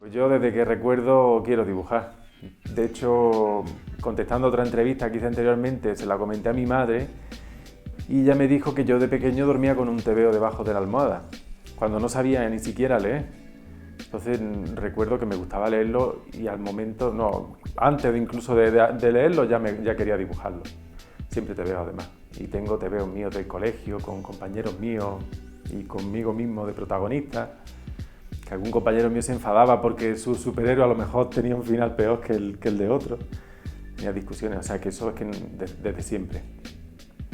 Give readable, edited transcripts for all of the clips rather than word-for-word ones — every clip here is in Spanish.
Pues yo desde que recuerdo quiero dibujar. De hecho, contestando otra entrevista que hice anteriormente, se la comenté a mi madre y ella me dijo que yo de pequeño dormía con un tebeo debajo de la almohada, cuando no sabía ni siquiera leer. Entonces recuerdo que me gustaba leerlo y al momento, no, antes incluso de leerlo ya quería dibujarlo. Siempre tebeo además. Y tengo tebeos míos del colegio, con compañeros míos y conmigo mismo de protagonista. Que algún compañero mío se enfadaba porque su superhéroe a lo mejor tenía un final peor que el de otro. Tenía discusiones, o sea que eso es que desde siempre.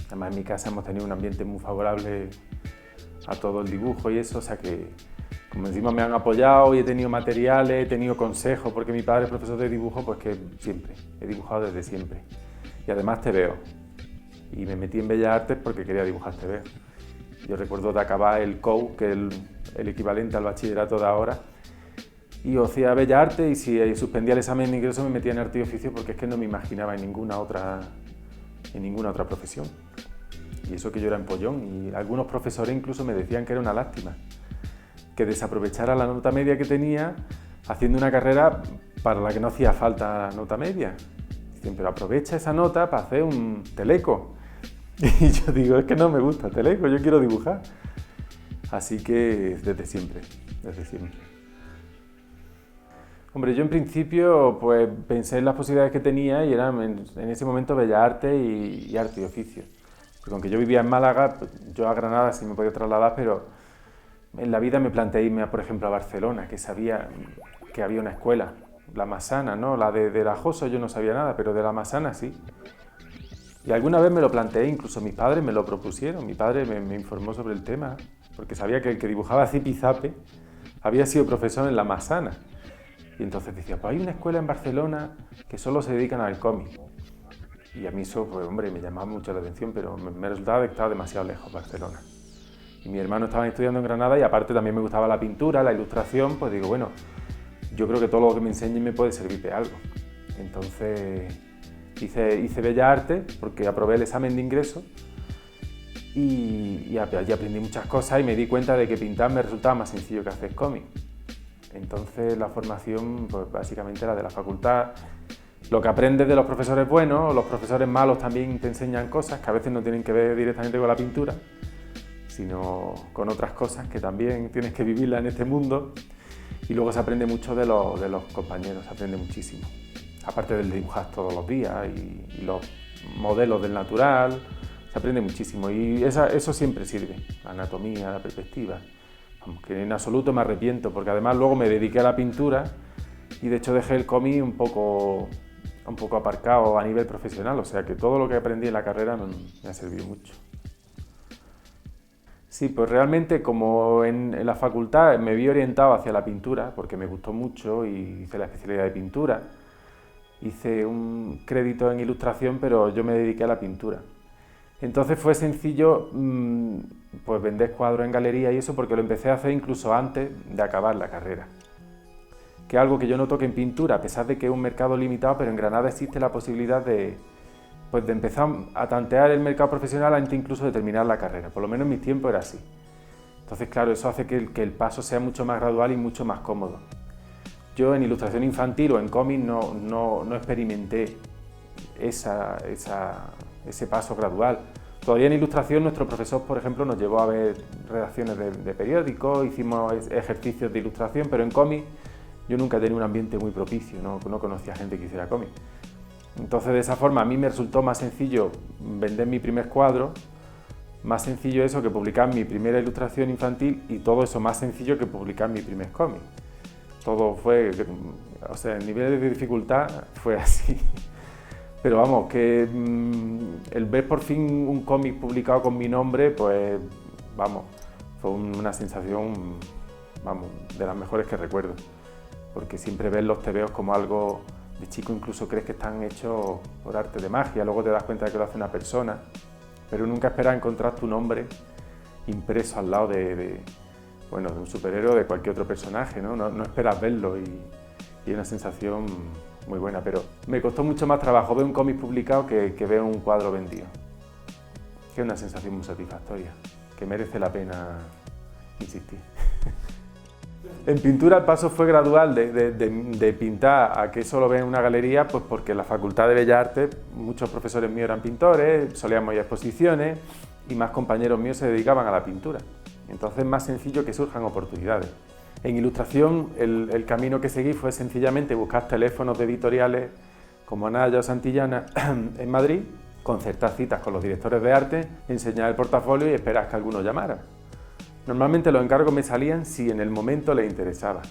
Además en mi casa hemos tenido un ambiente muy favorable a todo el dibujo y eso, o sea que como encima me han apoyado y he tenido materiales, he tenido consejos, porque mi padre es profesor de dibujo, pues que siempre, he dibujado desde siempre. Y además tebeo. Y me metí en Bellas Artes porque quería dibujar tebeo. Yo recuerdo de acabar el COU, que es el equivalente al bachillerato de ahora, y o hacía Bellas Artes y si suspendía el examen de ingreso me metía en arte y oficio porque es que no me imaginaba en ninguna otra profesión. Y eso que yo era empollón y algunos profesores incluso me decían que era una lástima, que desaprovechara la nota media que tenía haciendo una carrera para la que no hacía falta nota media. Dicen, pero aprovecha esa nota para hacer un teleco. Y yo digo, es que no me gusta el teleco, yo quiero dibujar. Así que desde siempre, desde siempre. Hombre, yo en principio pues pensé en las posibilidades que tenía y eran en ese momento Bellas Artes y arte y oficio. Porque aunque yo vivía en Málaga, pues, yo a Granada sí me podía trasladar, pero en la vida me planteé irme, por ejemplo, a Barcelona, que sabía que había una escuela, la Massana, ¿no? La de la Joso yo no sabía nada, pero de la Massana sí. Y alguna vez me lo planteé, incluso mis padres me lo propusieron, mi padre me informó sobre el tema, porque sabía que el que dibujaba Zipizape había sido profesor en la Massana. Y entonces decía, pues hay una escuela en Barcelona que solo se dedican al cómic. Y a mí eso, pues hombre, me llamaba mucho la atención, pero me resultaba que estaba demasiado lejos Barcelona. Y mi hermano estaba estudiando en Granada y aparte también me gustaba la pintura, la ilustración, pues digo, bueno, yo creo que todo lo que me enseñe me puede servir de algo. Entonces hice Bellas Artes porque aprobé el examen de ingreso y allí aprendí muchas cosas y me di cuenta de que pintar me resultaba más sencillo que hacer cómic. Entonces la formación pues básicamente era de la facultad. Lo que aprendes de los profesores buenos, los profesores malos también te enseñan cosas que a veces no tienen que ver directamente con la pintura, sino con otras cosas que también tienes que vivirlas en este mundo. Y luego se aprende mucho de los compañeros, se aprende muchísimo. Aparte del dibujar todos los días y los modelos del natural, se aprende muchísimo y eso siempre sirve, la anatomía, la perspectiva. Aunque en absoluto me arrepiento, porque además luego me dediqué a la pintura y de hecho dejé el cómic un poco aparcado a nivel profesional, o sea que todo lo que aprendí en la carrera me ha servido mucho. Sí, pues realmente como en la facultad me vi orientado hacia la pintura, porque me gustó mucho y hice la especialidad de pintura. Hice un crédito en ilustración, pero yo me dediqué a la pintura. Entonces fue sencillo pues vender cuadros en galería y eso porque lo empecé a hacer incluso antes de acabar la carrera. Que es algo que yo noto que en pintura, a pesar de que es un mercado limitado, pero en Granada existe la posibilidad de empezar a tantear el mercado profesional antes incluso de terminar la carrera. Por lo menos en mis tiempos era así. Entonces, claro, eso hace que el paso sea mucho más gradual y mucho más cómodo. Yo en ilustración infantil o en cómic no experimenté ese paso gradual. Todavía en ilustración nuestro profesor, por ejemplo, nos llevó a ver redacciones de periódicos, hicimos ejercicios de ilustración, pero en cómic yo nunca he tenido un ambiente muy propicio, no conocía gente que hiciera cómic. Entonces de esa forma a mí me resultó más sencillo vender mi primer cuadro, más sencillo eso que publicar mi primera ilustración infantil y todo eso más sencillo que publicar mi primer cómic. Todo fue, o sea, el nivel de dificultad fue así. Pero vamos, que el ver por fin un cómic publicado con mi nombre, pues vamos, fue una sensación, vamos, de las mejores que recuerdo. Porque siempre ves los tebeos como algo de chico, incluso crees que están hechos por arte de magia, luego te das cuenta de que lo hace una persona, pero nunca esperas encontrar tu nombre impreso al lado de un superhéroe o de cualquier otro personaje, ¿no? No esperas verlo y es una sensación muy buena, pero me costó mucho más trabajo ver un cómic publicado que ver un cuadro vendido, que es una sensación muy satisfactoria, que merece la pena insistir. En pintura el paso fue gradual, de pintar a que eso lo ve en una galería, pues porque en la Facultad de Bellas Artes muchos profesores míos eran pintores, solíamos ir a exposiciones y más compañeros míos se dedicaban a la pintura. Entonces es más sencillo que surjan oportunidades. En ilustración el camino que seguí fue sencillamente buscar teléfonos de editoriales como Anaya o Santillana en Madrid, concertar citas con los directores de arte, enseñar el portafolio y esperar que alguno llamara. Normalmente los encargos me salían si en el momento les interesaba.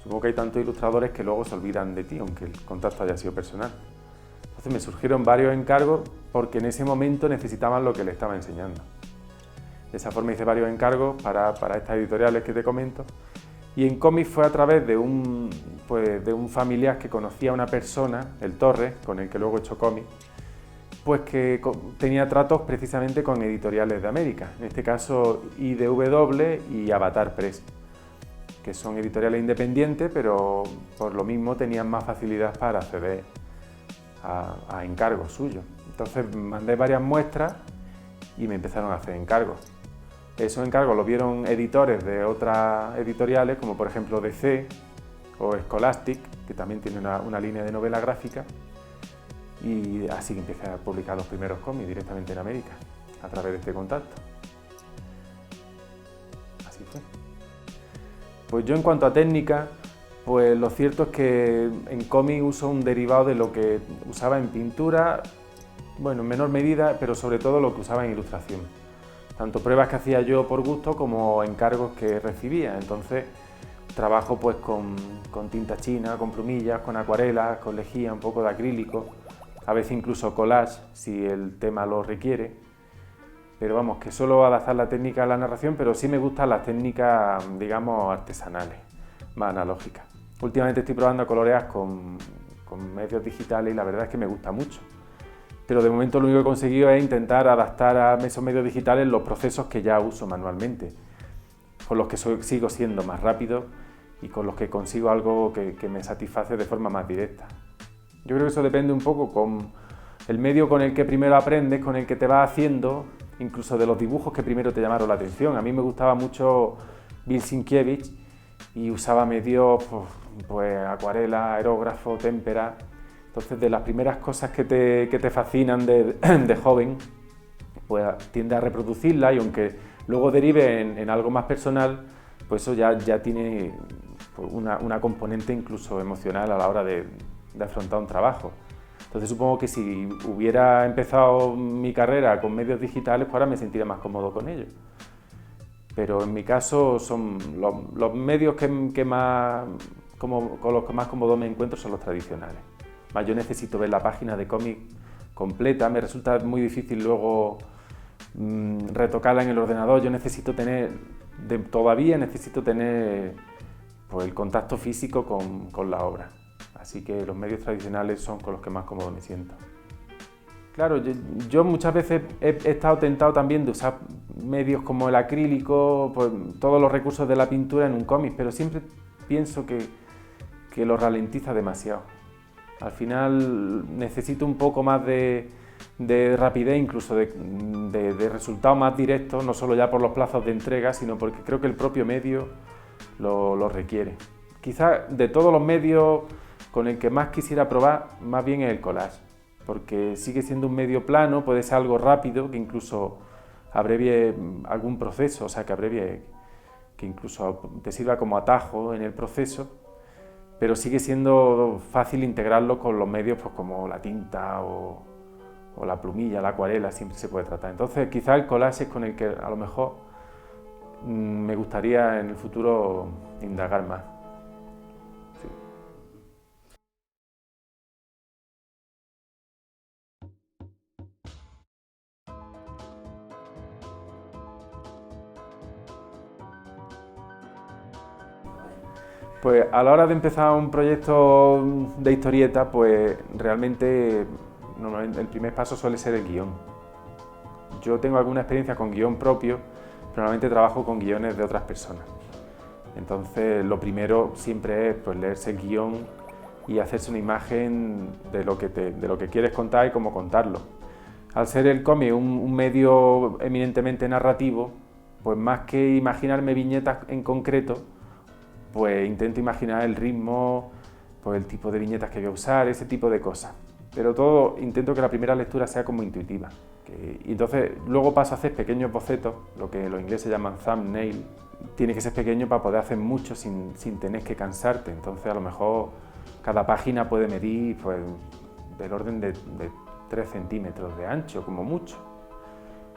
Supongo que hay tantos ilustradores que luego se olvidan de ti, aunque el contacto haya sido personal. Entonces me surgieron varios encargos porque en ese momento necesitaban lo que les estaba enseñando. De esa forma hice varios encargos para estas editoriales que te comento. Y en cómic fue a través de un familiar que conocía a una persona, el Torres, con el que luego he hecho cómic, pues que tenía tratos precisamente con editoriales de América, en este caso IDW y Avatar Press, que son editoriales independientes, pero por lo mismo tenían más facilidad para acceder a encargos suyos. Entonces mandé varias muestras y me empezaron a hacer encargos. Esos encargos los vieron editores de otras editoriales, como por ejemplo DC o Scholastic, que también tiene una línea de novela gráfica, y así que empecé a publicar los primeros cómics directamente en América, a través de este contacto. Así fue. Pues yo en cuanto a técnica, pues lo cierto es que en cómic uso un derivado de lo que usaba en pintura, bueno, en menor medida, pero sobre todo lo que usaba en ilustración. Tanto pruebas que hacía yo por gusto como encargos que recibía. Entonces trabajo pues con tinta china, con plumillas, con acuarelas, con lejía, un poco de acrílico, a veces incluso collage si el tema lo requiere. Pero vamos, que suelo adaptar la técnica a la narración, pero sí me gustan las técnicas, digamos, artesanales, más analógicas. Últimamente estoy probando a colorear con medios digitales y la verdad es que me gusta mucho. Pero de momento lo único que he conseguido es intentar adaptar a esos medios digitales los procesos que ya uso manualmente, con los que sigo siendo más rápido y con los que consigo algo que me satisface de forma más directa. Yo creo que eso depende un poco con el medio con el que primero aprendes, con el que te vas haciendo, incluso de los dibujos que primero te llamaron la atención. A mí me gustaba mucho Bill Sienkiewicz y usaba medios pues acuarela, aerógrafo, témpera. Entonces, de las primeras cosas que te fascinan de joven, pues tiende a reproducirlas y aunque luego derive en algo más personal, pues eso ya tiene pues, una componente incluso emocional a la hora de afrontar un trabajo. Entonces supongo que si hubiera empezado mi carrera con medios digitales, pues ahora me sentiría más cómodo con ellos. Pero en mi caso son los medios con los que más cómodo me encuentro son los tradicionales. Más yo necesito ver la página de cómic completa, me resulta muy difícil luego retocarla en el ordenador. Yo todavía necesito tener pues, el contacto físico con la obra. Así que los medios tradicionales son con los que más cómodo me siento. Claro, yo muchas veces he estado tentado también de usar medios como el acrílico, pues, todos los recursos de la pintura en un cómic, pero siempre pienso que lo ralentiza demasiado. Al final necesito un poco más de rapidez, incluso de resultados más directos, no solo ya por los plazos de entrega, sino porque creo que el propio medio lo requiere. Quizás de todos los medios con el que más quisiera probar, más bien es el collage, porque sigue siendo un medio plano, puede ser algo rápido, que incluso abrevie algún proceso, o sea, que incluso te sirva como atajo en el proceso, pero sigue siendo fácil integrarlo con los medios pues, como la tinta o la plumilla, la acuarela, siempre se puede tratar. Entonces, quizá el collage es con el que a lo mejor me gustaría en el futuro indagar más. Sí. Pues a la hora de empezar un proyecto de historieta, pues realmente normalmente el primer paso suele ser el guión. Yo tengo alguna experiencia con guión propio, pero normalmente trabajo con guiones de otras personas. Entonces lo primero siempre es pues, leerse el guión y hacerse una imagen de lo que quieres contar y cómo contarlo. Al ser el cómic un medio eminentemente narrativo, pues más que imaginarme viñetas en concreto, pues intento imaginar el ritmo, pues el tipo de viñetas que voy a usar, ese tipo de cosas. Pero todo intento que la primera lectura sea como intuitiva. Y entonces luego paso a hacer pequeños bocetos, lo que los ingleses llaman thumbnail. Tiene que ser pequeño para poder hacer mucho sin tener que cansarte. Entonces a lo mejor cada página puede medir pues, del orden de 3 centímetros de ancho, como mucho.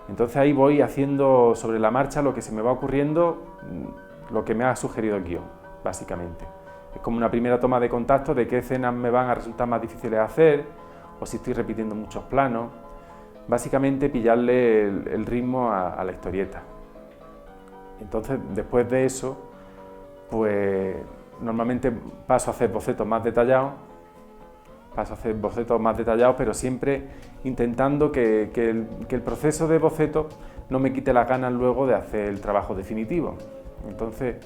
Entonces ahí voy haciendo sobre la marcha lo que se me va ocurriendo, lo que me ha sugerido el guión, básicamente. Es como una primera toma de contacto de qué escenas me van a resultar más difíciles de hacer, o si estoy repitiendo muchos planos. Básicamente pillarle el ritmo a la historieta. Entonces, después de eso, pues normalmente paso a hacer bocetos más detallados, pero siempre intentando que el proceso de boceto no me quite las ganas luego de hacer el trabajo definitivo. Entonces,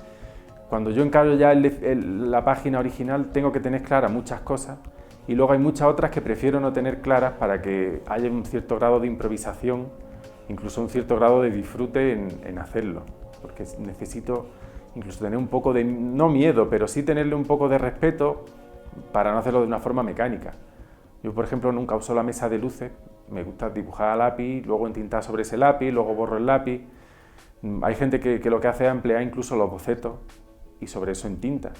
cuando yo encaro ya la página original, tengo que tener claras muchas cosas y luego hay muchas otras que prefiero no tener claras para que haya un cierto grado de improvisación, incluso un cierto grado de disfrute en hacerlo, porque necesito incluso tener un poco de, no miedo, pero sí tenerle un poco de respeto para no hacerlo de una forma mecánica. Yo, por ejemplo, nunca uso la mesa de luces, me gusta dibujar a lápiz, luego entintar sobre ese lápiz, luego borro el lápiz. Hay gente que lo que hace es emplear incluso los bocetos y sobre eso entinta.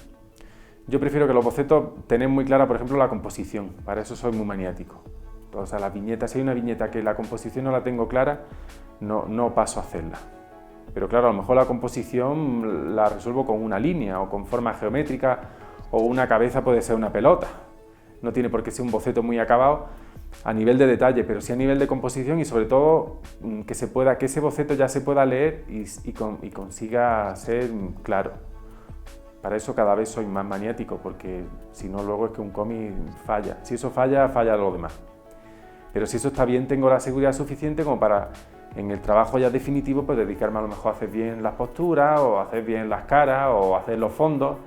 Yo prefiero que los bocetos tener muy clara, por ejemplo, la composición, para eso soy muy maniático. O sea, las viñetas, si hay una viñeta que la composición no la tengo clara, no paso a hacerla. Pero claro, a lo mejor la composición la resuelvo con una línea o con forma geométrica o una cabeza puede ser una pelota. No tiene por qué ser un boceto muy acabado a nivel de detalle, pero sí a nivel de composición y sobre todo que ese boceto ya se pueda leer y consiga ser claro. Para eso cada vez soy más maniático, porque si no luego es que un cómic falla. Si eso falla, falla lo demás. Pero si eso está bien, tengo la seguridad suficiente como para, en el trabajo ya definitivo, pues dedicarme a lo mejor a hacer bien las posturas, o a hacer bien las caras, o a hacer los fondos,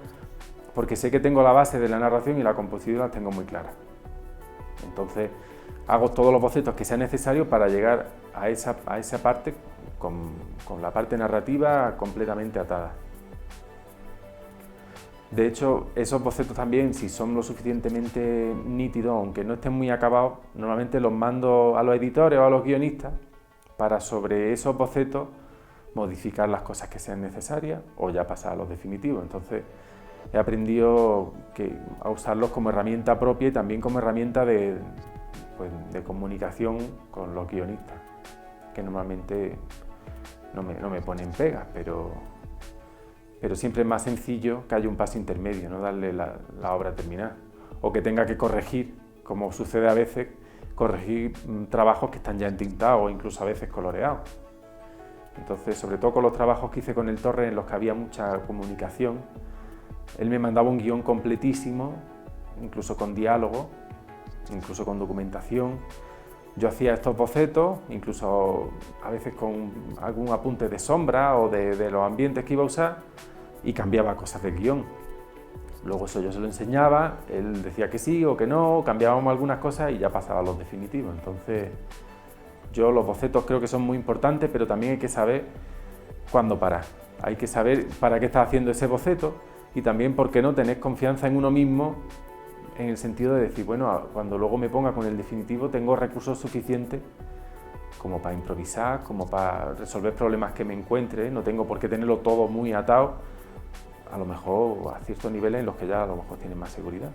porque sé que tengo la base de la narración y la composición las tengo muy claras. Entonces, hago todos los bocetos que sean necesarios para llegar a esa parte con la parte narrativa completamente atada. De hecho, esos bocetos también, si son lo suficientemente nítidos, aunque no estén muy acabados, normalmente los mando a los editores o a los guionistas para sobre esos bocetos modificar las cosas que sean necesarias o ya pasar a los definitivos. Entonces, he aprendido a usarlos como herramienta propia y también como herramienta de comunicación con los guionistas, que normalmente no me ponen pegas, pero siempre es más sencillo que haya un paso intermedio, no darle la obra terminada, o que tenga que corregir, como sucede a veces, corregir trabajos que están ya entintados o incluso a veces coloreados. Entonces, sobre todo con los trabajos que hice con el Torres en los que había mucha comunicación, él me mandaba un guión completísimo, incluso con diálogo, incluso con documentación. Yo hacía estos bocetos, incluso a veces con algún apunte de sombra o de los ambientes que iba a usar, y cambiaba cosas del guión. Luego eso yo se lo enseñaba, él decía que sí o que no, cambiábamos algunas cosas y ya pasaba a los definitivos. Entonces, yo los bocetos creo que son muy importantes, pero también hay que saber cuándo parar. Hay que saber para qué estás haciendo ese boceto y también, por qué no, tener confianza en uno mismo, en el sentido de decir, bueno, cuando luego me ponga con el definitivo tengo recursos suficientes como para improvisar, como para resolver problemas que me encuentre, no tengo por qué tenerlo todo muy atado, a lo mejor a ciertos niveles en los que ya a lo mejor tienen más seguridad.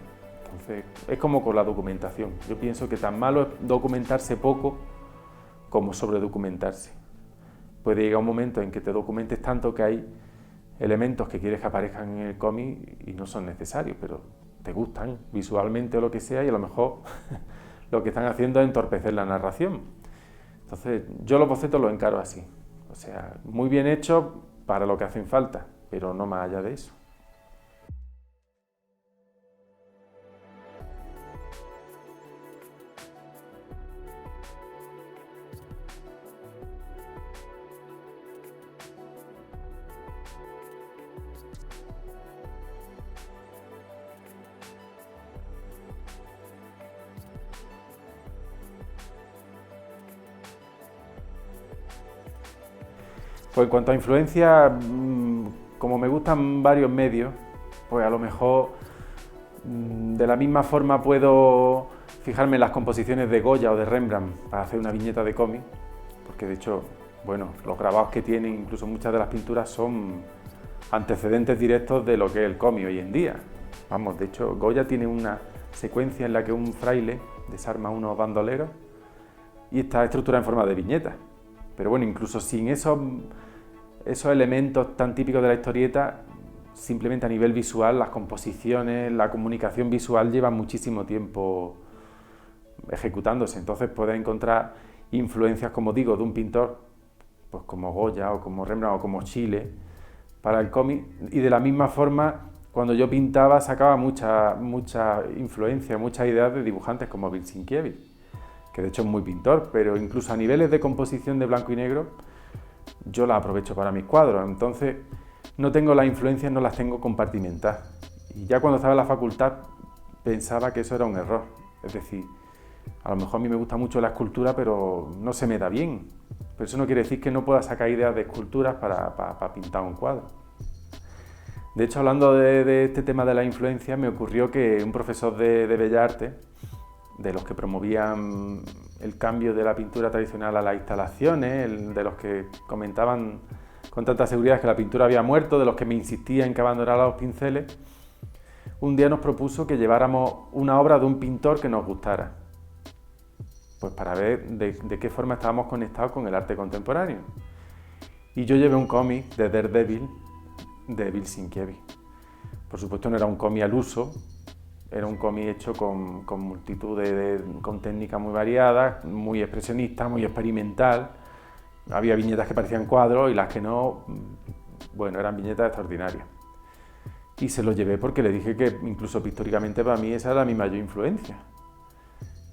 Entonces, es como con la documentación. Yo pienso que tan malo es documentarse poco como sobredocumentarse. Puede llegar un momento en que te documentes tanto que hay elementos que quieres que aparezcan en el cómic y no son necesarios, pero te gustan visualmente o lo que sea, y a lo mejor lo que están haciendo es entorpecer la narración. Entonces, yo los bocetos los encaro así, o sea, muy bien hechos para lo que hacen falta, pero no más allá de eso. Pues en cuanto a influencia, como me gustan varios medios, pues a lo mejor de la misma forma puedo fijarme en las composiciones de Goya o de Rembrandt para hacer una viñeta de cómic, porque de hecho, bueno, los grabados que tienen, incluso muchas de las pinturas, son antecedentes directos de lo que es el cómic hoy en día. Vamos, de hecho, Goya tiene una secuencia en la que un fraile desarma unos bandoleros y está estructurada en forma de viñeta. Pero bueno, incluso sin esos elementos tan típicos de la historieta, simplemente a nivel visual, las composiciones, la comunicación visual llevan muchísimo tiempo ejecutándose. Entonces puedes encontrar influencias, como digo, de un pintor, pues como Goya o como Rembrandt o como Schiele, para el cómic, y de la misma forma, cuando yo pintaba sacaba mucha influencia, muchas ideas de dibujantes como Bill Sienkiewicz, que de hecho es muy pintor, pero incluso a niveles de composición de blanco y negro, yo las aprovecho para mis cuadros. Entonces no tengo las influencias, no las tengo compartimentadas. Y ya cuando estaba en la facultad pensaba que eso era un error. Es decir, a lo mejor a mí me gusta mucho la escultura, pero no se me da bien. Pero eso no quiere decir que no pueda sacar ideas de esculturas para pintar un cuadro. De hecho, hablando de este tema de la influencia, me ocurrió que un profesor de Bellas Artes, de los que promovían el cambio de la pintura tradicional a las instalaciones, de los que comentaban con tanta seguridad que la pintura había muerto, de los que me insistían en que abandonara los pinceles, un día nos propuso que lleváramos una obra de un pintor que nos gustara, pues para ver de qué forma estábamos conectados con el arte contemporáneo. Y yo llevé un cómic de Daredevil de Bill Sienkiewicz. Por supuesto no era un cómic al uso, era un cómic hecho con multitud con técnicas muy variadas, muy expresionista, muy experimental. Había viñetas que parecían cuadros y las que no, bueno, eran viñetas extraordinarias. Y se lo llevé porque le dije que incluso pictóricamente para mí esa era mi mayor influencia.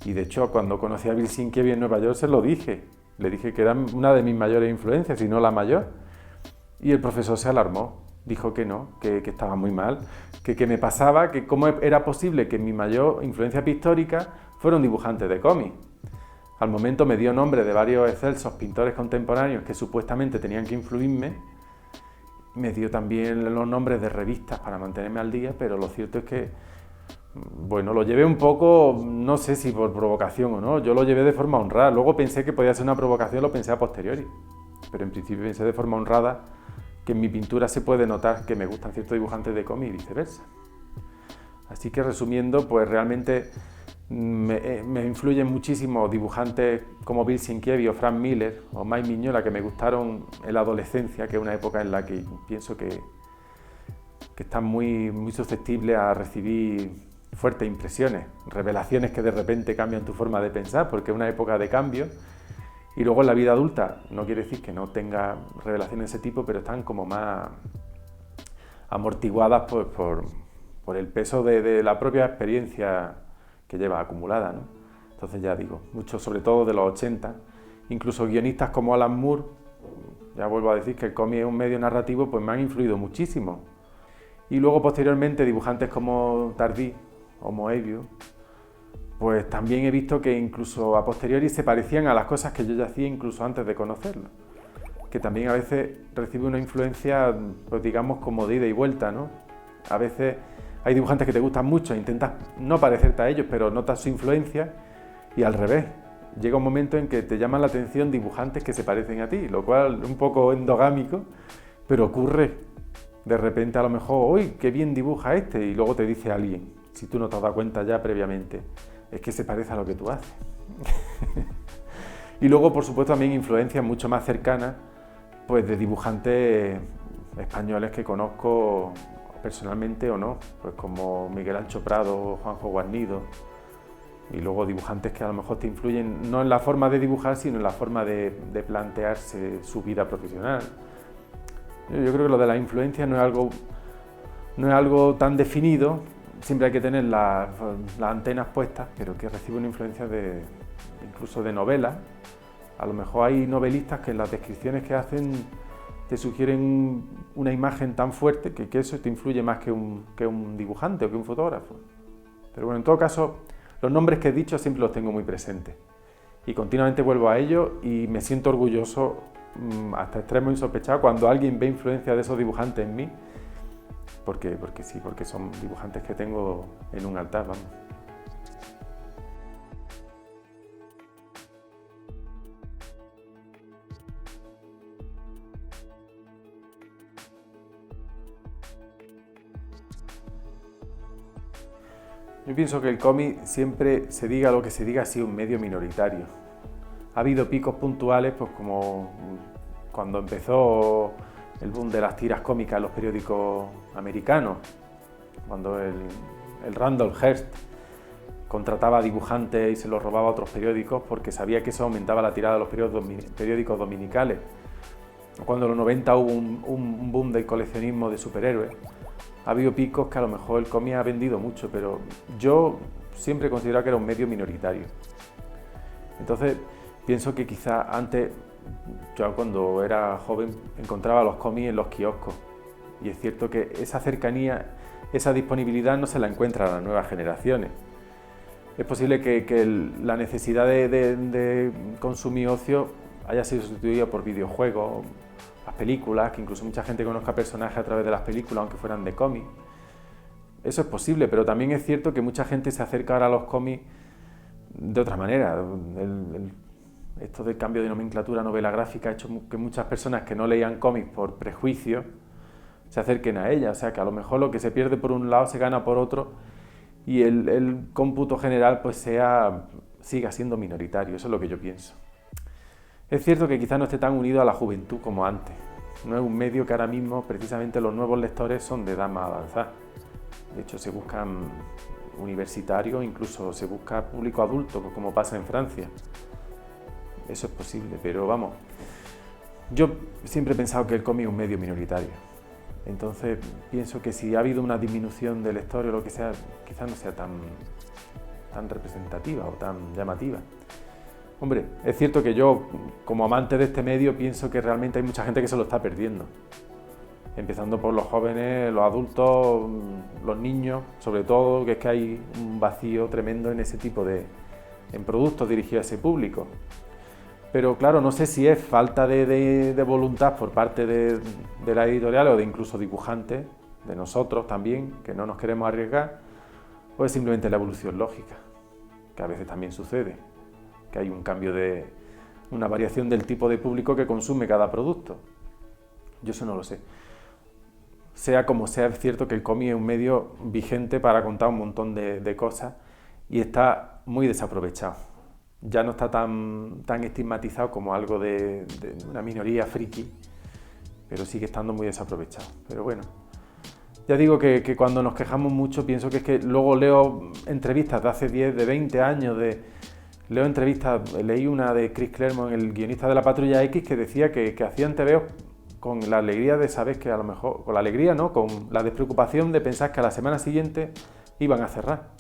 Y de hecho cuando conocí a Bill Sienkiewicz en Nueva York se lo dije. Le dije que era una de mis mayores influencias, si no la mayor. Y el profesor se alarmó. Dijo que no, que estaba muy mal, que me pasaba, que cómo era posible que mi mayor influencia pictórica fuera un dibujante de cómic. Al momento me dio nombre de varios excelsos pintores contemporáneos que supuestamente tenían que influirme. Me dio también los nombres de revistas para mantenerme al día, pero lo cierto es que, bueno, lo llevé un poco, no sé si por provocación o no, yo lo llevé de forma honrada. Luego pensé que podía ser una provocación, lo pensé a posteriori, pero en principio pensé de forma honrada que en mi pintura se puede notar que me gustan ciertos dibujantes de cómic y viceversa. Así que resumiendo, pues realmente me influyen muchísimo dibujantes como Bill Sienkiewicz o Frank Miller o Mike Mignola, que me gustaron en la adolescencia, que es una época en la que pienso que están muy susceptibles a recibir fuertes impresiones, revelaciones que de repente cambian tu forma de pensar, porque es una época de cambio. Y luego en la vida adulta, no quiere decir que no tenga revelaciones de ese tipo, pero están como más amortiguadas pues, por el peso de la propia experiencia que lleva acumulada, ¿no? Entonces ya digo, mucho sobre todo de los 80, incluso guionistas como Alan Moore, ya vuelvo a decir que el cómic es un medio narrativo, pues me han influido muchísimo. Y luego posteriormente dibujantes como Tardi o Moebius, pues también he visto que incluso a posteriori se parecían a las cosas que yo ya hacía incluso antes de conocerlo. Que también a veces recibe una influencia, pues digamos, como de ida y vuelta, ¿no? A veces hay dibujantes que te gustan mucho, intentas no parecerte a ellos, pero notas su influencia, y al revés. Llega un momento en que te llaman la atención dibujantes que se parecen a ti, lo cual es un poco endogámico, pero ocurre. De repente a lo mejor, ¡uy, qué bien dibuja este! Y luego te dice alguien, si tú no te has dado cuenta ya previamente, es que se parece a lo que tú haces. Y luego, por supuesto, también influencias mucho más cercanas, pues de dibujantes españoles que conozco personalmente o no, pues como Miguel Ancho Prado, Juanjo Guarnido, y luego dibujantes que a lo mejor te influyen no en la forma de dibujar, sino en la forma de plantearse su vida profesional. Yo creo que lo de la influencia no es algo tan definido. Siempre hay que tener las antenas puestas, pero que recibe una influencia incluso de novelas. A lo mejor hay novelistas que en las descripciones que hacen te sugieren una imagen tan fuerte que eso te influye más que un dibujante o que un fotógrafo. Pero bueno, en todo caso, los nombres que he dicho siempre los tengo muy presentes. Y continuamente vuelvo a ellos y me siento orgulloso hasta extremo insospechado cuando alguien ve influencia de esos dibujantes en mí. Porque sí, porque son dibujantes que tengo en un altar, vamos. Yo pienso que el cómic, siempre se diga lo que se diga, ha sido un medio minoritario. Ha habido picos puntuales, pues como cuando empezó el boom de las tiras cómicas en los periódicos americanos, cuando el Randall Hearst contrataba dibujantes y se los robaba a otros periódicos porque sabía que eso aumentaba la tirada de los periódicos dominicales. Cuando en los 90 hubo un boom del coleccionismo de superhéroes. Ha habido picos que a lo mejor el cómic ha vendido mucho, pero yo siempre he considerado que era un medio minoritario. Entonces, pienso que quizás antes, yo cuando era joven, encontraba los cómics en los kioscos. Y es cierto que esa cercanía, esa disponibilidad no se la encuentra a las nuevas generaciones. Es posible que la necesidad de consumir ocio haya sido sustituida por videojuegos, las películas, que incluso mucha gente conozca personajes a través de las películas, aunque fueran de cómics. Eso es posible, pero también es cierto que mucha gente se acerca ahora a los cómics de otra manera. Esto del cambio de nomenclatura novela gráfica ha hecho que muchas personas que no leían cómics por prejuicio se acerquen a ella. O sea que a lo mejor lo que se pierde por un lado se gana por otro y el cómputo general pues siga siendo minoritario. Eso es lo que yo pienso. Es cierto que quizás no esté tan unido a la juventud como antes. No es un medio que ahora mismo, precisamente los nuevos lectores son de edad más avanzada. De hecho, se buscan universitarios, incluso se busca público adulto, como pasa en Francia. Eso es posible, pero vamos, yo siempre he pensado que el cómic es un medio minoritario. Entonces, pienso que si ha habido una disminución de lectores o lo que sea, quizás no sea tan representativa o tan llamativa. Hombre, es cierto que yo, como amante de este medio, pienso que realmente hay mucha gente que se lo está perdiendo. Empezando por los jóvenes, los adultos, los niños, sobre todo, que es que hay un vacío tremendo en ese tipo en productos dirigidos a ese público. Pero claro, no sé si es falta de voluntad por parte de la editorial o de incluso dibujantes, de nosotros también, que no nos queremos arriesgar, o es simplemente la evolución lógica, que a veces también sucede, que hay un cambio una variación del tipo de público que consume cada producto. Yo eso no lo sé. Sea como sea, es cierto que el cómic es un medio vigente para contar un montón de cosas y está muy desaprovechado. Ya no está tan estigmatizado como algo de una minoría friki, pero sigue estando muy desaprovechado. Pero bueno, ya digo que cuando nos quejamos mucho pienso que es que luego leo entrevistas de hace 10, de 20 años, leo entrevistas, leí una de Chris Claremont, el guionista de La Patrulla X, que decía que hacían TVOs con la alegría de saber que a lo mejor, con la alegría, ¿no? Con la despreocupación de pensar que a la semana siguiente iban a cerrar.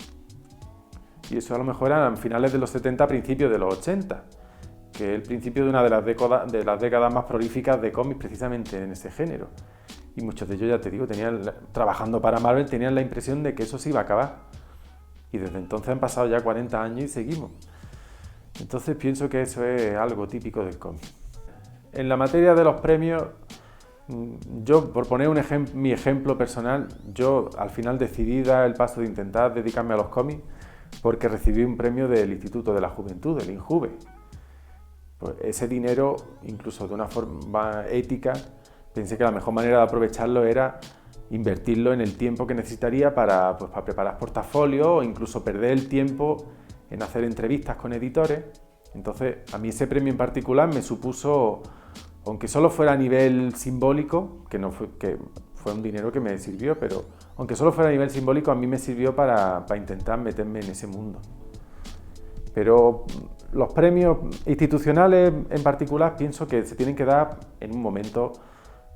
Y eso a lo mejor eran finales de los 70, principios de los 80, que es el principio de una de las décadas más prolíficas de cómics precisamente en ese género. Y muchos de ellos, ya te digo, trabajando para Marvel, tenían la impresión de que eso se iba a acabar. Y desde entonces han pasado ya 40 años y seguimos. Entonces pienso que eso es algo típico del cómic. En la materia de los premios, yo, por poner mi ejemplo personal, yo al final decidí dar el paso de intentar dedicarme a los cómics porque recibí un premio del Instituto de la Juventud, del INJUVE. Pues ese dinero, incluso de una forma ética, pensé que la mejor manera de aprovecharlo era invertirlo en el tiempo que necesitaría para preparar portafolios o incluso perder el tiempo en hacer entrevistas con editores. Entonces, a mí ese premio en particular me supuso, aunque solo fuera a nivel simbólico, que fue un dinero que me sirvió, pero aunque solo fuera a nivel simbólico, a mí me sirvió para intentar meterme en ese mundo. Pero los premios institucionales en particular pienso que se tienen que dar en un momento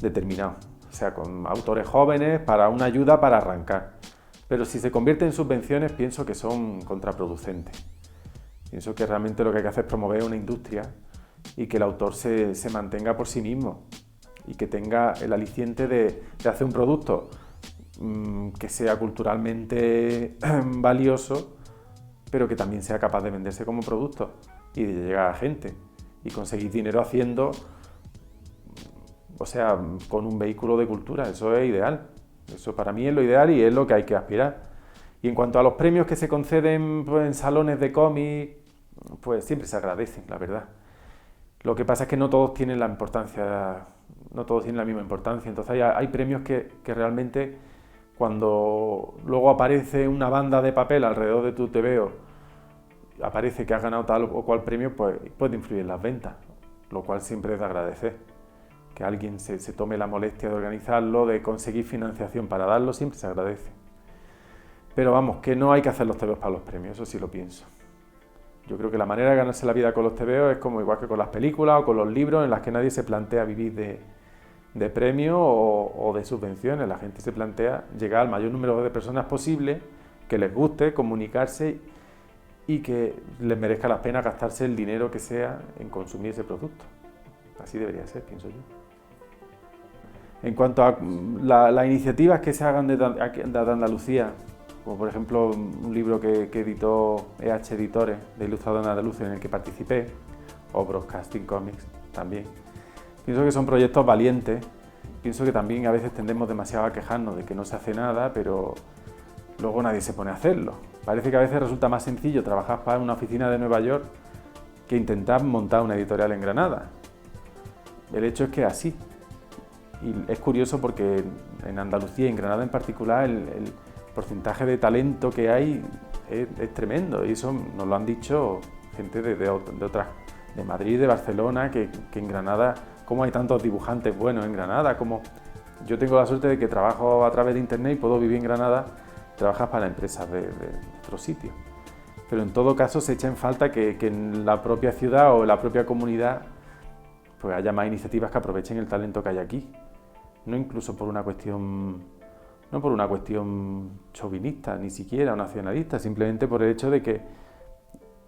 determinado, o sea, con autores jóvenes para una ayuda para arrancar. Pero si se convierten en subvenciones, pienso que son contraproducentes. Pienso que realmente lo que hay que hacer es promover una industria y que el autor se mantenga por sí mismo y que tenga el aliciente de hacer un producto que sea culturalmente valioso, pero que también sea capaz de venderse como producto y de llegar a gente y conseguir dinero haciendo, o sea, con un vehículo de cultura. Eso es ideal. Eso para mí es lo ideal y es lo que hay que aspirar. Y en cuanto a los premios que se conceden pues, en salones de cómic, pues siempre se agradecen, la verdad. Lo que pasa es que no todos tienen la importancia, no todos tienen la misma importancia. Entonces hay premios que realmente cuando luego aparece una banda de papel alrededor de tu TVO, aparece que has ganado tal o cual premio, pues puede influir en las ventas, lo cual siempre es de agradecer. Que alguien se tome la molestia de organizarlo, de conseguir financiación para darlo, siempre se agradece. Pero vamos, que no hay que hacer los TVOs para los premios, eso sí lo pienso. Yo creo que la manera de ganarse la vida con los TVOs es como igual que con las películas o con los libros en las que nadie se plantea vivir de premios o de subvenciones. La gente se plantea llegar al mayor número de personas posible, que les guste comunicarse y que les merezca la pena gastarse el dinero que sea en consumir ese producto. Así debería ser, pienso yo. En cuanto a las iniciativas que se hagan de Andalucía, como por ejemplo un libro que editó EH Editores, de ilustradores andaluces, en el que participé, o Broadcasting Comics también. Pienso que son proyectos valientes, pienso que también a veces tendemos demasiado a quejarnos de que no se hace nada, pero luego nadie se pone a hacerlo. Parece que a veces resulta más sencillo trabajar para una oficina de Nueva York que intentar montar una editorial en Granada. El hecho es que es así. Y es curioso porque en Andalucía y en Granada en particular el porcentaje de talento que hay es tremendo, y eso nos lo han dicho gente de otras, de Madrid, de Barcelona, que en Granada, como hay tantos dibujantes buenos en Granada, como yo tengo la suerte de que trabajo a través de internet y puedo vivir en Granada, trabajas para empresas de otros sitios. Pero en todo caso se echa en falta que en la propia ciudad o en la propia comunidad pues haya más iniciativas que aprovechen el talento que hay aquí. No incluso por una cuestión, no por una cuestión chauvinista, ni siquiera o nacionalista, simplemente por el hecho de que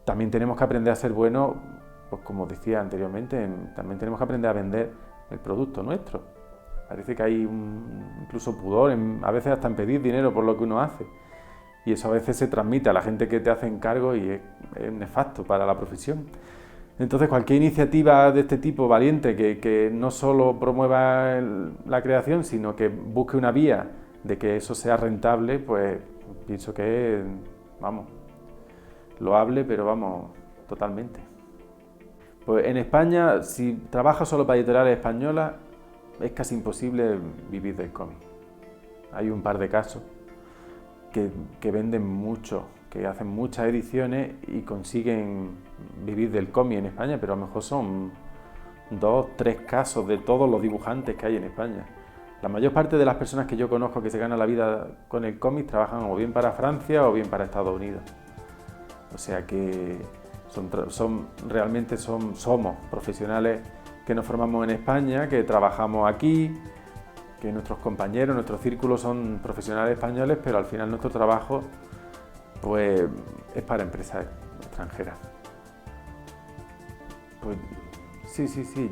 también tenemos que aprender a ser buenos, pues como decía anteriormente, también tenemos que aprender a vender el producto nuestro. Parece que hay incluso pudor, a veces hasta en pedir dinero por lo que uno hace. Y eso a veces se transmite a la gente que te hace encargo y es nefasto para la profesión. Entonces cualquier iniciativa de este tipo valiente que no solo promueva la creación, sino que busque una vía de que eso sea rentable, pues pienso que es, vamos, loable, pero vamos, totalmente. Pues en España, si trabajas solo para editoriales españolas, es casi imposible vivir del cómic. Hay un par de casos que venden mucho, que hacen muchas ediciones y consiguen vivir del cómic en España, pero a lo mejor son 2, 3 casos de todos los dibujantes que hay en España. La mayor parte de las personas que yo conozco que se ganan la vida con el cómic trabajan o bien para Francia o bien para Estados Unidos. O sea que somos profesionales que nos formamos en España, que trabajamos aquí, que nuestros compañeros, nuestros círculos son profesionales españoles, pero al final nuestro trabajo pues es para empresas extranjeras. Pues sí.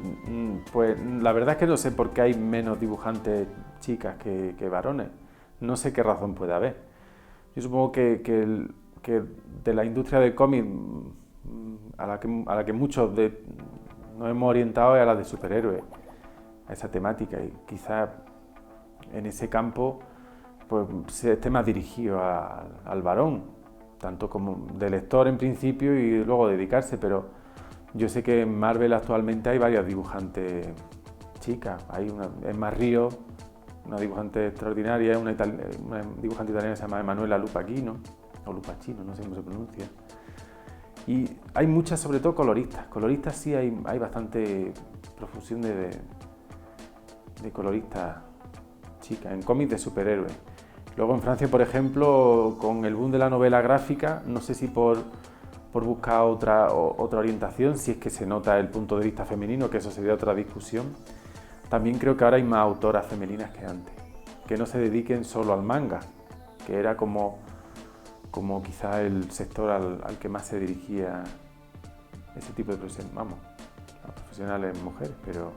Pues la verdad es que no sé por qué hay menos dibujantes chicas que varones. No sé qué razón puede haber. Yo supongo que de la industria del cómic a la que muchos nos hemos orientado es a la de superhéroes, a esa temática, y quizás en ese campo pues se esté más dirigido al varón, tanto como de lector en principio y luego dedicarse, pero yo sé que en Marvel actualmente hay varias dibujantes chicas. Hay una, Emma Río, una dibujante extraordinaria, una dibujante italiana que se llama Emanuela Lupacchino, o Lupacchino, no sé cómo se pronuncia. Y hay muchas, sobre todo coloristas. Coloristas sí hay bastante profusión de coloristas chicas, en cómics de superhéroes. Luego en Francia, por ejemplo, con el boom de la novela gráfica, no sé si por buscar otra orientación, si es que se nota el punto de vista femenino, que eso sería otra discusión. También creo que ahora hay más autoras femeninas que antes, que no se dediquen solo al manga, que era como quizás el sector al que más se dirigía ese tipo de profesiones, vamos, las profesionales mujeres, pero...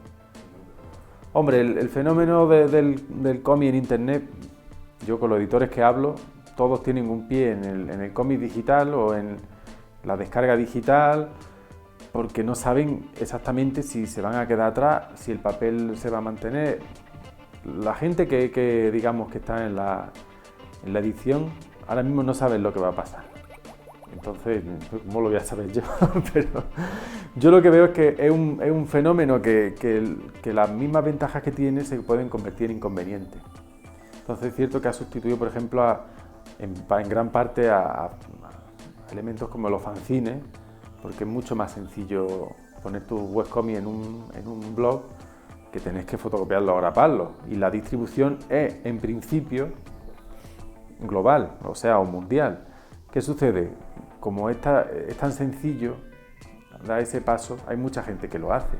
Hombre, el fenómeno del cómic en internet, yo con los editores que hablo, todos tienen un pie en el cómic digital o en la descarga digital, porque no saben exactamente si se van a quedar atrás, si el papel se va a mantener. la gente que digamos que está en la edición, ahora mismo no sabe lo que va a pasar. Entonces, ¿cómo lo voy a saber yo? Pero yo lo que veo es que es un fenómeno que las mismas ventajas que tiene se pueden convertir en inconvenientes. Entonces es cierto que ha sustituido, por ejemplo, en gran parte a elementos como los fanzines, porque es mucho más sencillo poner tu webcomic en un blog que tenés que fotocopiarlo o graparlo. Y la distribución es, en principio, global, o sea, o mundial. ¿Qué sucede? Como es tan sencillo dar ese paso, hay mucha gente que lo hace.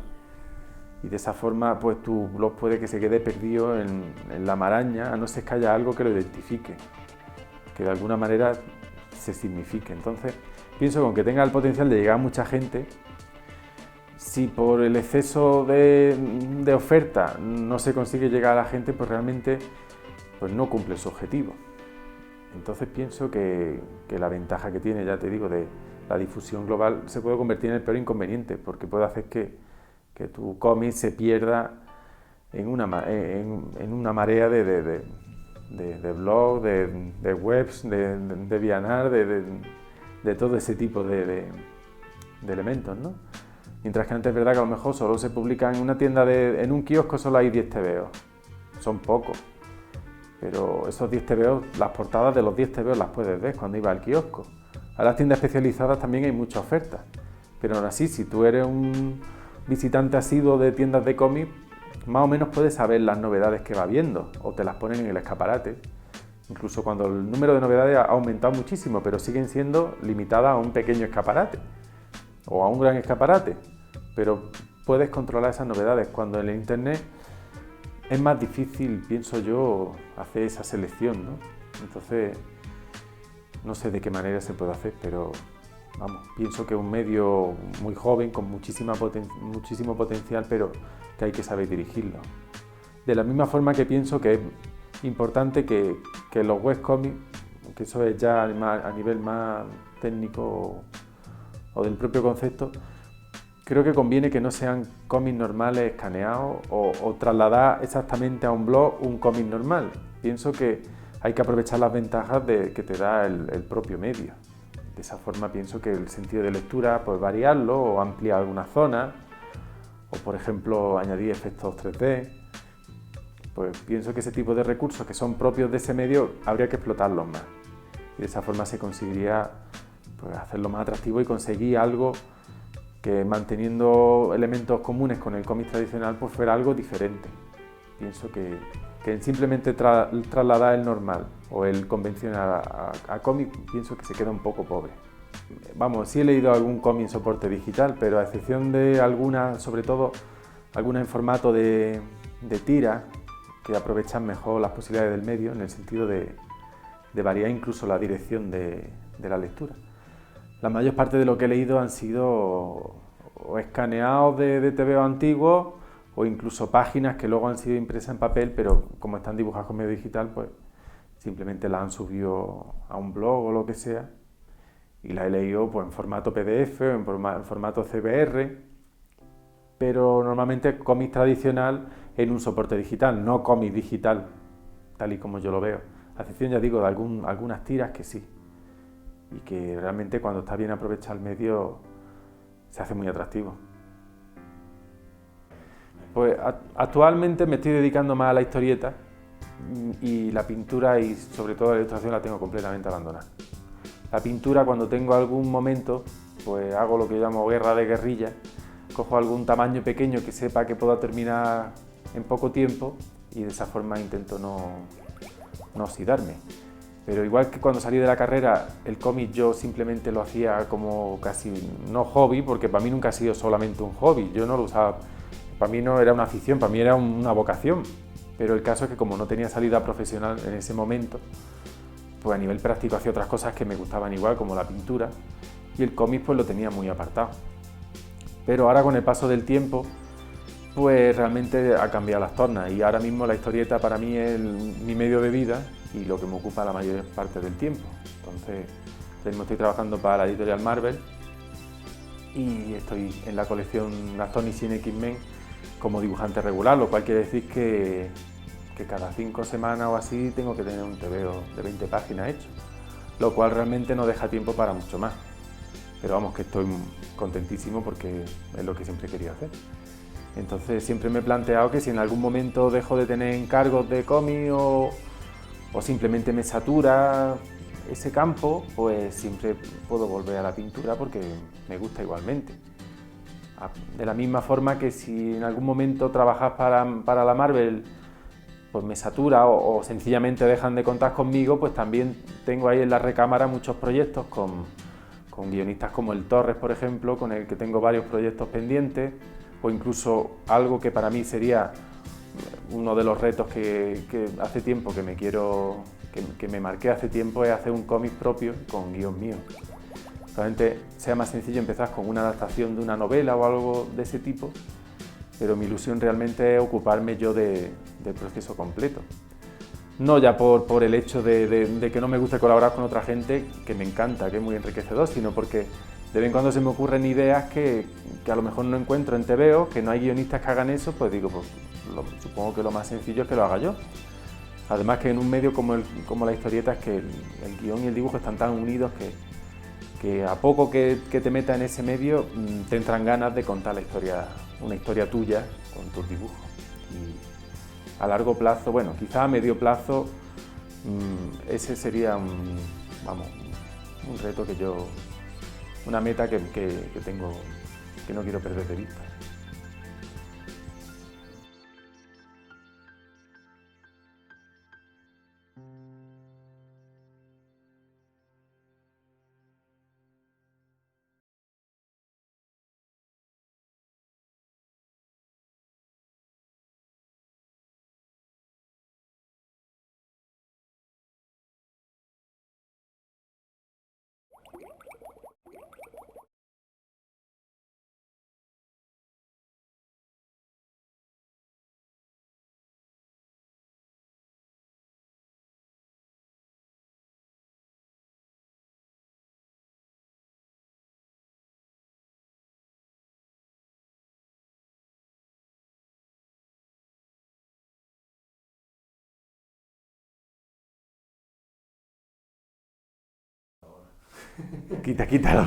Y de esa forma, pues tu blog puede que se quede perdido en la maraña, a no ser que haya algo que lo identifique, que de alguna manera se signifique. Entonces, pienso que aunque tenga el potencial de llegar a mucha gente, si por el exceso de oferta no se consigue llegar a la gente, pues realmente pues no cumple su objetivo. Entonces pienso que la ventaja que tiene, ya te digo, de la difusión global se puede convertir en el peor inconveniente, porque puede hacer que tu cómic se pierda en una marea de blogs, de webs, de vianar, de todo ese tipo de elementos, ¿no? Mientras que antes es verdad que a lo mejor solo se publica en una tienda, en un kiosco solo hay 10 TVOs, son pocos. Pero esos 10 TVOs, las portadas de los 10 TVOs las puedes ver cuando ibas al kiosco. A las tiendas especializadas también hay muchas ofertas, pero aún así, si tú eres un visitante asiduo de tiendas de cómic, más o menos puedes saber las novedades que va viendo, o te las ponen en el escaparate. Incluso cuando el número de novedades ha aumentado muchísimo, pero siguen siendo limitadas a un pequeño escaparate, o a un gran escaparate, pero puedes controlar esas novedades. Cuando en el internet es más difícil, pienso yo, hacer esa selección, ¿no? Entonces, no sé de qué manera se puede hacer, pero vamos, pienso que es un medio muy joven, con muchísimo potencial, pero que hay que saber dirigirlo. De la misma forma que pienso que es importante que los webcomics, que eso es ya a nivel más técnico o del propio concepto, creo que conviene que no sean cómics normales escaneados o trasladar exactamente a un blog un cómic normal. Pienso que hay que aprovechar las ventajas que te da el propio medio. De esa forma pienso que el sentido de lectura, pues variarlo o ampliar algunas zonas, o por ejemplo añadir efectos 3D. Pues pienso que ese tipo de recursos que son propios de ese medio habría que explotarlos más. Y de esa forma se conseguiría pues hacerlo más atractivo y conseguir algo que, manteniendo elementos comunes con el cómic tradicional, pues fuera algo diferente. Pienso que simplemente trasladar el normal o el convencional a cómic, pienso que se queda un poco pobre. Vamos, sí he leído algún cómic en soporte digital, pero a excepción de algunas, sobre todo algunas en formato de tira, que aprovechan mejor las posibilidades del medio, en el sentido de variar incluso la dirección de la lectura. La mayor parte de lo que he leído han sido o escaneados de TVO antiguos o incluso páginas que luego han sido impresas en papel, pero como están dibujadas con medio digital, pues simplemente las han subido a un blog o lo que sea y las he leído pues en formato PDF o en formato CBR, pero normalmente cómic tradicional en un soporte digital, no cómic digital, tal y como yo lo veo. A excepción, ya digo, de algunas tiras que sí, y que realmente cuando está bien aprovechado el medio se hace muy atractivo. Pues actualmente me estoy dedicando más a la historieta y la pintura y sobre todo la ilustración la tengo completamente abandonada. La pintura, cuando tengo algún momento, pues hago lo que yo llamo guerra de guerrilla, cojo algún tamaño pequeño que sepa que pueda terminar en poco tiempo y de esa forma intento no oxidarme. Pero igual que cuando salí de la carrera, el cómic yo simplemente lo hacía como casi no hobby, porque para mí nunca ha sido solamente un hobby, yo no lo usaba, para mí no era una afición, para mí era una vocación. Pero el caso es que como no tenía salida profesional en ese momento, pues a nivel práctico hacía otras cosas que me gustaban igual, como la pintura, y el cómic pues lo tenía muy apartado. Pero ahora con el paso del tiempo, pues realmente ha cambiado las tornas y ahora mismo la historieta para mí es mi medio de vida y lo que me ocupa la mayor parte del tiempo. Entonces, mismo estoy trabajando para la editorial Marvel y estoy en la colección Astonishing X-Men como dibujante regular, lo cual quiere decir que que cada 5 semanas o así tengo que tener un tebeo de 20 páginas hecho, lo cual realmente no deja tiempo para mucho más. Pero vamos, que estoy contentísimo porque es lo que siempre he querido hacer. Entonces siempre me he planteado que si en algún momento dejo de tener encargos de cómic o simplemente me satura ese campo, pues siempre puedo volver a la pintura porque me gusta igualmente. De la misma forma que si en algún momento trabajas para la Marvel, pues me satura o sencillamente dejan de contar conmigo, pues también tengo ahí en la recámara muchos proyectos con guionistas como el Torres, por ejemplo, con el que tengo varios proyectos pendientes, o incluso algo que para mí sería uno de los retos que hace tiempo que me quiero, que me marqué hace tiempo, es hacer un cómic propio con guión mío. Probablemente sea más sencillo empezar con una adaptación de una novela o algo de ese tipo, pero mi ilusión realmente es ocuparme yo del proceso completo. No ya por el hecho de que no me guste colaborar con otra gente, que me encanta, que es muy enriquecedor, sino porque de vez en cuando se me ocurren ideas que a lo mejor no encuentro en TVO, que no hay guionistas que hagan eso, pues digo, pues supongo que lo más sencillo es que lo haga yo. Además que en un medio como la historieta es que el guión y el dibujo están tan unidos que a poco que te metas en ese medio te entran ganas de contar una historia tuya con tus dibujos. Y a largo plazo, bueno, quizá a medio plazo, ese sería un reto una meta que tengo, que no quiero perder de vista. Quítalo.